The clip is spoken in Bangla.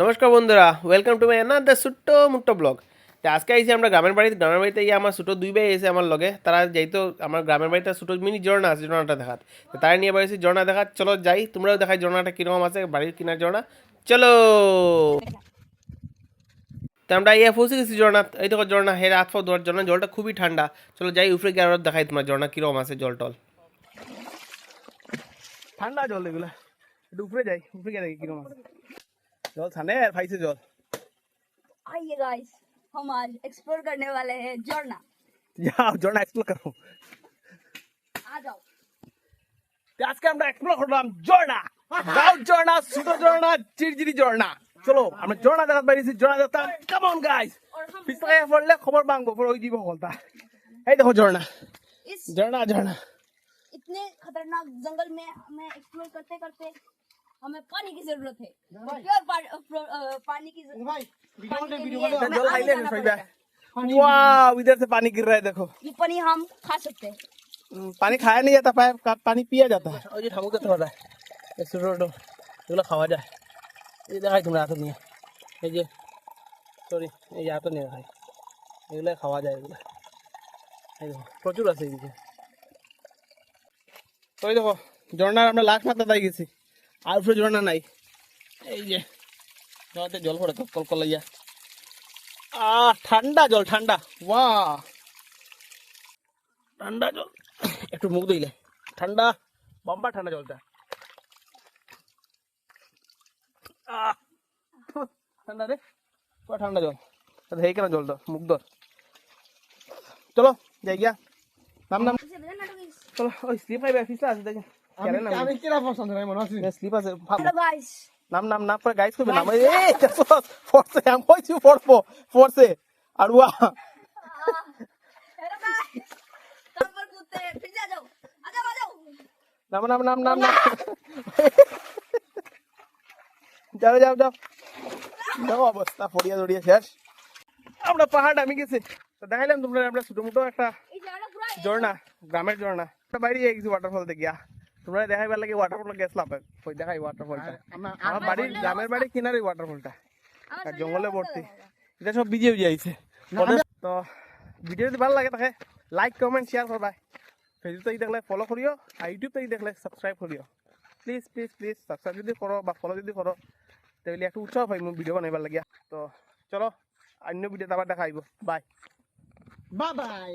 নমস্কার বন্ধুরা, ওয়েলকাম টু মাই অ্যানাদার ছোট্ট মুট্টো ব্লগ। তো আজকে আইসি আমরা গ্রামের বাড়িতে গিয়ে আমার ছোটো দুই ভাই এসে আমার লগে। তারা যাইতো আমার গ্রামের বাড়িতে ছোটো মিনি ঝর্ণা আছে, ঝর্ণাটা দেখাত। তো তারা নিয়ে বাড়িছি ঝর্ণা দেখাত। চলো যাই, তোমরাও দেখাই ঝর্ণাটা কীরকম আছে, বাড়ির কিনার ঝর্ণা। চলো। তো আমরা ইয়ে পৌঁছে গেছি ঝর্ণা। এই দেখো ঝর্ণা, হের হাত পা ধোয়ার জন্য জলটা খুবই ঠান্ডা। চলো যাই উপরে গিয়ে আরো দেখাই তোমার ঝর্ণা কীরকম আছে, জল টল। ঠান্ডা জল এগুলা, একটু উপরে যাই, উপরে গিয়ে দেখি কীরকম আছে জল। ঠান্ডা আর খাইছে জল। आइए गाइस, हम आज एक्सप्लोर करने वाले हैं झरना। যাও ঝর্ণা এক্সপ্লোর করো। आ जाओ। আজকে আমরা এক্সপ্লোর করলাম ঝর্ণা, গাউট ঝর্ণা, ছোট ঝর্ণা, চিরচিরি ঝর্ণা। চলো আমরা ঝর্ণা দেখাতে পারিছি, ঝর্ণা দেখতাম। কাম অন গাইস, পিছনে পড়লে খবর ভাঙবো, পরে ওই দিব বলতা। এই দেখো ঝর্ণা, इस ঝর্ণা ঝর্ণা। इतने खतरनाक जंगल में हमें एक्सप्लोर करते करते हमें पानी की जरूरत है। प्योर पानी की जरूरत है। जल खाई ले सोइबा। वाओ, इधर से पानी गिर रहा है, देखो। ये पानी हम खा सकते हैं। पानी खाया नहीं जाता, पानी पिया जाता है। और ये ठामू के थोड़ा है छोटो এগুলো খাওয়া যায়। এই দেখাই তোমরা হাতে নিয়ে, এই যে সরি, এই হাতে নিয়ে দেখাই, এগুলো খাওয়া যায়। এগুলো এই দেখো প্রচুর আছে এইদিকে। তো এই দেখো ঝর্ণার আমরা লাস্ট মাত্রা তাই গেছি, আর উপরে ঝর্ণা নাই। এই যে ঝর্ণাতে জল পড়ে তো কলকলাইয়া। ঠান্ডা জল, ঠান্ডা। বাহ, ঠান্ডা জল, একটু মুখ দিলে ঠান্ডা, বাম্পার ঠান্ডা জলটা। ঠান্ডা রে, পুরো ঠান্ডা জল। হেই কেন জলটা মুখ ধর। চলো যাই গিয়া, নাম নাম। চলো ওই স্লিপ আইবে, ফিসলা আছে দেখেন। আমি কিরা পছন্দ নাই মনে আছে, স্লিপ আছে। हेलो गाइस, নাম নাম নাম করে গাইস করবে নাম। এই ফোর্সে আমি কইছি পড়বো, ফোর্সে আর ওয়া। हेलो गाइस, कहां पर कूदते हैं? फिर से आ जाओ, आ जाओ, आ जाओ। নাম নাম নাম নাম নাম। যাও যাও যাও যাও, অবস্থা ফড়িয়া দড়িয়া শেষ। আমরা পাহাড় নামি গেছি। তো দেখাইলাম তোমরা আমরা ছোট মোটো একটা ये झरना पूरा ঝর্ণা, গ্রামের ঝর্ণা। বাইরে গেছি ওয়াটারফল দেখি। তোমরা দেখাইবার লাগে ওয়াটারফল গেছিলাম, ওই দেখাই ওয়াটারফলটা। আমার বাড়ির গ্রামের বাড়ির কিনারে ওয়াটারফলটা, আর জঙ্গলে ভর্তি। এটা সব ভিজে ভিজে আইছে। তো ভিডিও যদি ভালো লাগে তাকে লাইক কমেন্ট শেয়ার করবা। ফেসবুক থেকে দেখলে ফলো করিও, আর ইউটিউব থেকে দেখলে সাবস্ক্রাইব করিও। প্লিজ প্লিজ প্লিজ সাবস্ক্রাইব যদি করো বা ফলো যদি করো তাহলে একটু উৎসাহ পাই মোৰ ভিডিও বানাইবার লাগিয়া। তো চলো অন্য ভিডিওতে আবার দেখা আইব। Bye bye bye.